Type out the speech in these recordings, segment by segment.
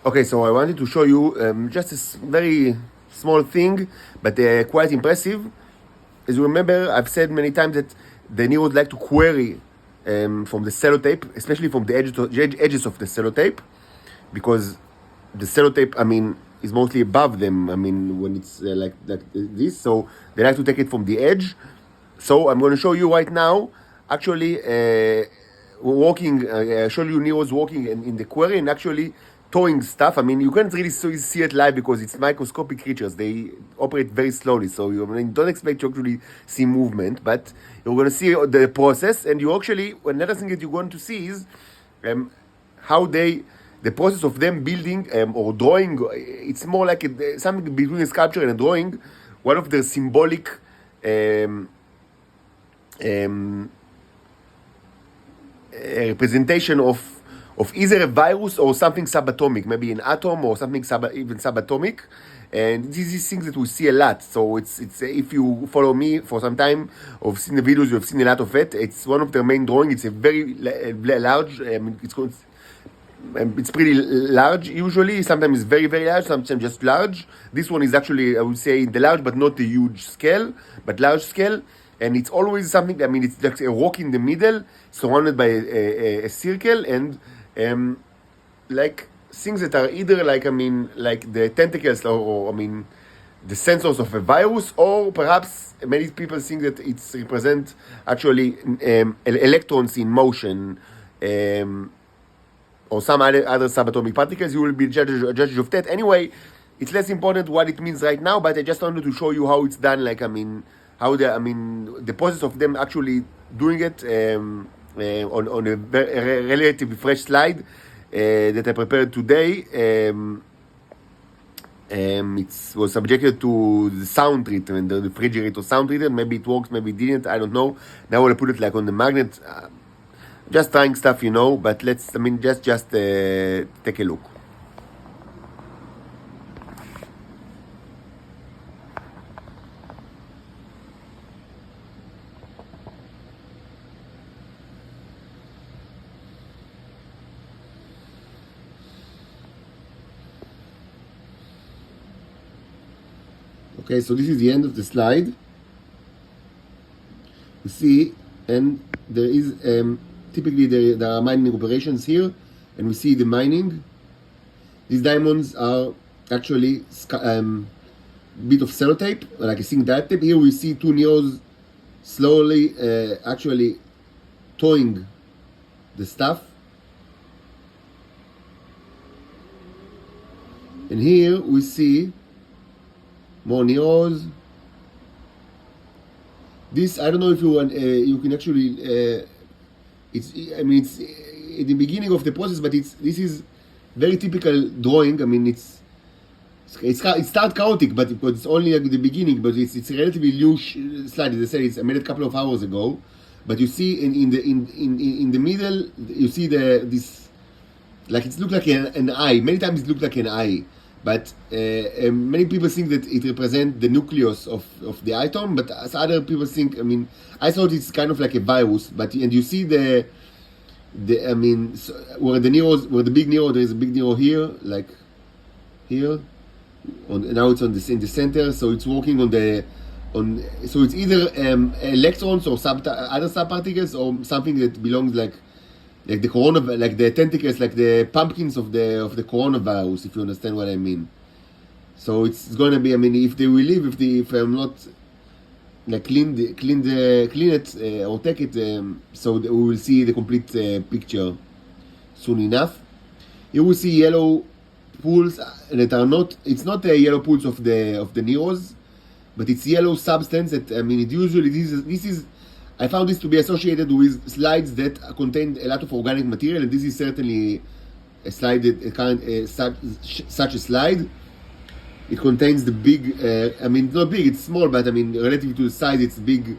Okay, so I wanted to show you just a very small thing, but quite impressive. As you remember, I've said many times that the Neo would like to query from the sellotape, especially from the edges of the sellotape, because the sellotape, is mostly above them. When it's like this, so they like to take it from the edge. So I'm going to show you right now, actually walking, show you Nero's walking in the query and actually towing stuff. You can't really see it live because it's microscopic creatures. They operate very slowly, so you don't expect to actually see movement, but you're going to see the process, and you actually, another thing that you're going to see is how the process of them building or drawing. It's more like something between a sculpture and a drawing. One of the symbolic representation of either a virus or something subatomic, maybe an atom or something even subatomic, and these things that we see a lot. So it's if you follow me for some time or seen the videos, you've seen a lot of it. It's one of their main drawing. It's a very large. It's pretty large usually. Sometimes it's very, very large, sometimes just large. This one is actually, I would say, the large, but not the huge scale, but large scale. And it's always something, it's like a rock in the middle, surrounded by a circle, and like things that are either like the tentacles or the sensors of a virus, or perhaps many people think that it's represent actually electrons in motion, or some other subatomic particles. You will be judge of that. Anyway, it's less important what it means right now, but I just wanted to show you how it's done, how the process of them actually doing it on a relatively fresh slide that I prepared today. It was subjected to the sound treatment, the refrigerator sound treatment. Maybe it works, maybe it didn't, I don't know. Now I'll put it like on the magnet. Just trying stuff, but let's, just take a look. Okay, so this is the end of the slide. You see, and there is typically there are mining operations here, and we see the mining. These diamonds are actually bit of sellotape, like a zinc diode tape. Here we see two Neos slowly actually towing the stuff. And here we see more Neos. This, I don't know if you can actually it's in the beginning of the process, but this is very typical drawing. It starts chaotic, but because it's only at the beginning, but it's a relatively new slide. As I said, I made it a couple of hours ago, but you see in the middle, you see this, like it looks like an eye. Many times it looks like an eye, but many people think that it represents the nucleus of the atom, but as other people think, I thought it's kind of like a virus, and you see where the big Nero, there is a big Nero here, like here, now it's in the center, so it's working so it's either electrons or other subparticles, or something that belongs like the like the tentacles, like the pumpkins of the coronavirus, if you understand what I mean. So it's gonna be, if they will leave, if I'm not like clean it or take it, so we will see the complete picture soon enough. You will see yellow pools that are not. It's not the yellow pools of the Neros, but it's yellow substance that it usually this is. I found this to be associated with slides that contain a lot of organic material, and this is certainly a slide that such a slide. It contains the big, not big, it's small, but relative to the size, it's big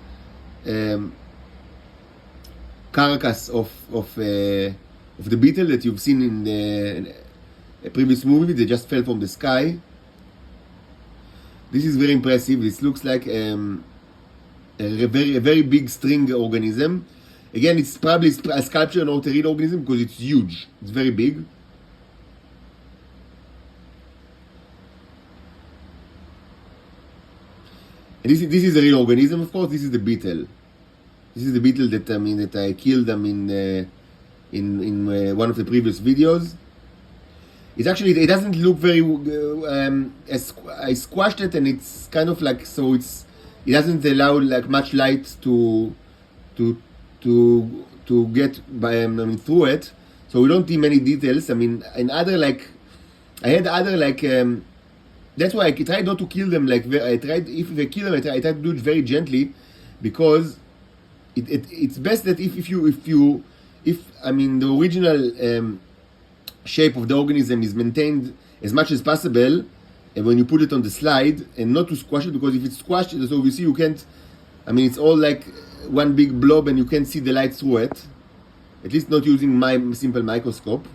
carcass of the beetle that you've seen in a previous movie that just fell from the sky. This is very impressive. This looks like a very big string organism. Again, it's probably a sculpture, not a real organism, because it's huge. It's very big. And this is a real organism, of course. This is the beetle. This is the beetle that I killed in one of the previous videos. It's actually, it doesn't look very. I squashed it, and it's kind of like, so it doesn't allow like much light to get through it. So we don't see many details. I mean, in other like, I had other like. That's why I tried not to kill them. Like I tried, if I kill them, I tried to do it very gently, because it's best that if the original shape of the organism is maintained as much as possible, and when you put it on the slide, and not to squash it, because if it's squashed, so you see you can't. I mean, it's all like one big blob, and you can't see the light through it. At least not using my simple microscope.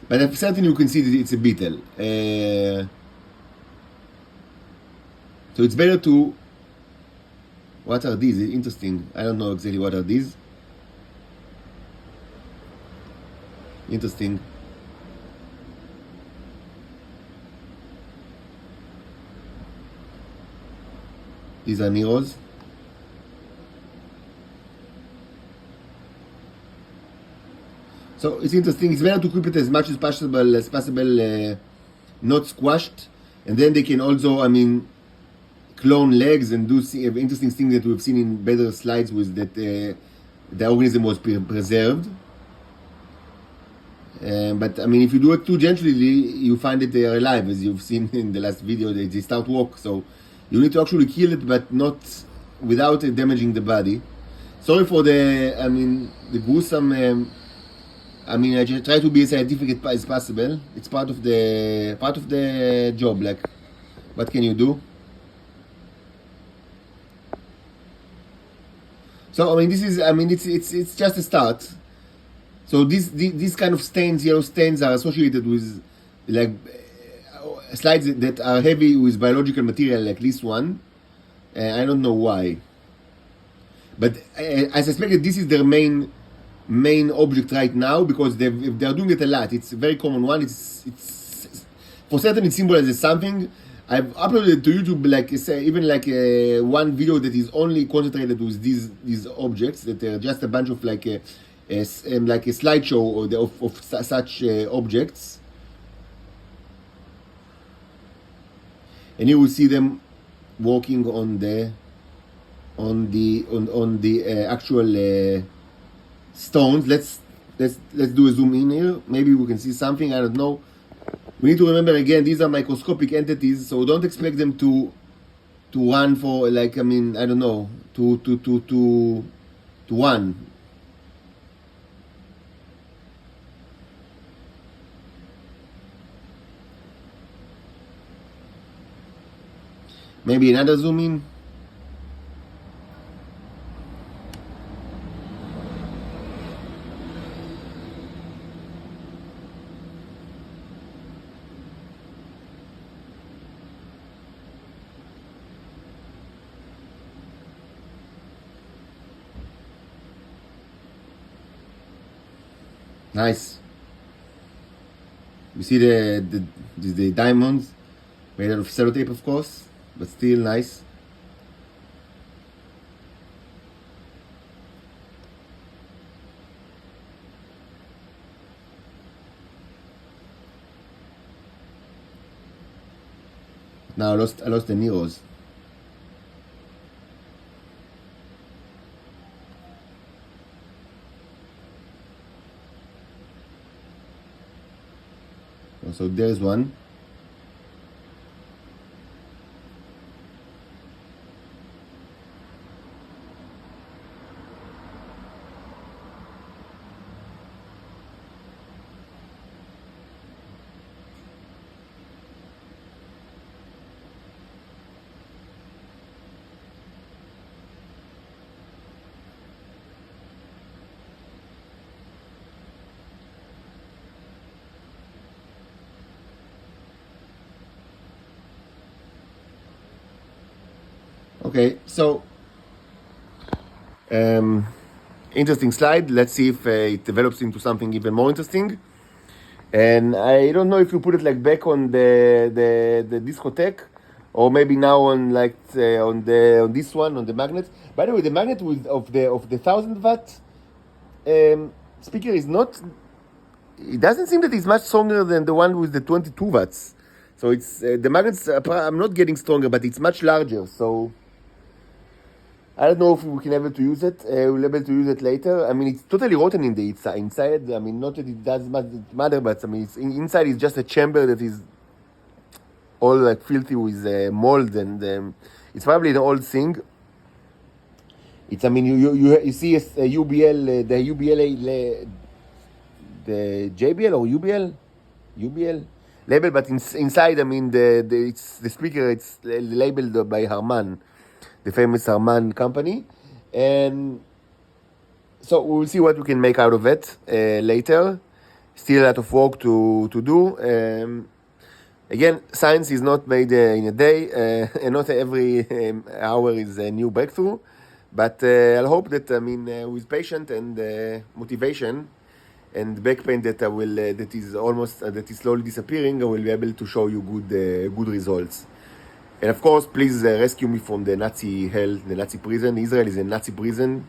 But I'm certain you can see that it's a beetle. So it's better to. What are these? Interesting. I don't know exactly what are these. Interesting. These are Neros. So it's interesting. It's better to keep it as much as possible, not squashed, and then they can also, clone legs and do interesting things that we've seen in better slides with that the organism was preserved. But if you do it too gently, you find that they are alive, as you've seen in the last video. They start walk, so you need to actually kill it, but not without damaging the body. Sorry for the gruesome. I just try to be as scientific as possible. It's part of the job. Like, what can you do? So this is. It's just a start. So these kind of stains, yellow stains, are associated with like slides that are heavy with biological material, like this one. I don't know why, but I suspect that this is their main object right now, because they're doing it a lot. It's a very common one. It's for certain it symbolizes something. I've uploaded to YouTube one video that is only concentrated with these objects, that are just a bunch of like a slideshow of such objects, and you will see them walking on the actual stones. Let's do a zoom in here. Maybe we can see something. I don't know. We need to remember again, these are microscopic entities, so don't expect them to run for I don't know, to run. Maybe another zoom in. Nice. You see the diamonds made out of sellotape, of course, but still nice. Now I lost the Neros. So there's one. Okay, so interesting slide. Let's see if it develops into something even more interesting. And I don't know if you put it like back on the discotheque, or maybe now on like on this one on the magnet. By the way, the magnet of the 1000 watt speaker is not. It doesn't seem that it's much stronger than the one with the 22 watts. So it's the magnets. I'm not getting stronger, but it's much larger. So I don't know if we can able to use it. We'll able to use it later. I mean, it's totally rotten in the inside. I mean, not that it does matter, but I mean, inside is just a chamber that is all like filthy with mold, and it's probably an old thing. It's. I mean, you see a UBL, the UBL, the JBL or UBL label, but inside, I mean, it's the speaker. It's labeled by Harman, the famous Harman company, and so we'll see what we can make out of it later. Still a lot of work to do. Again, science is not made in a day, and not every hour is a new breakthrough. But I'll hope that, I mean, with patience and motivation and back pain that that is slowly disappearing, I will be able to show you good results. And of course, please rescue me from the Nazi hell, the Nazi prison. Israel is a Nazi prison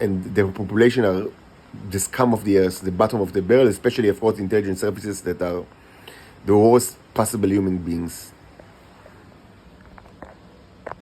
and the population are the scum of the earth, the bottom of the barrel, especially of course intelligence services that are the worst possible human beings.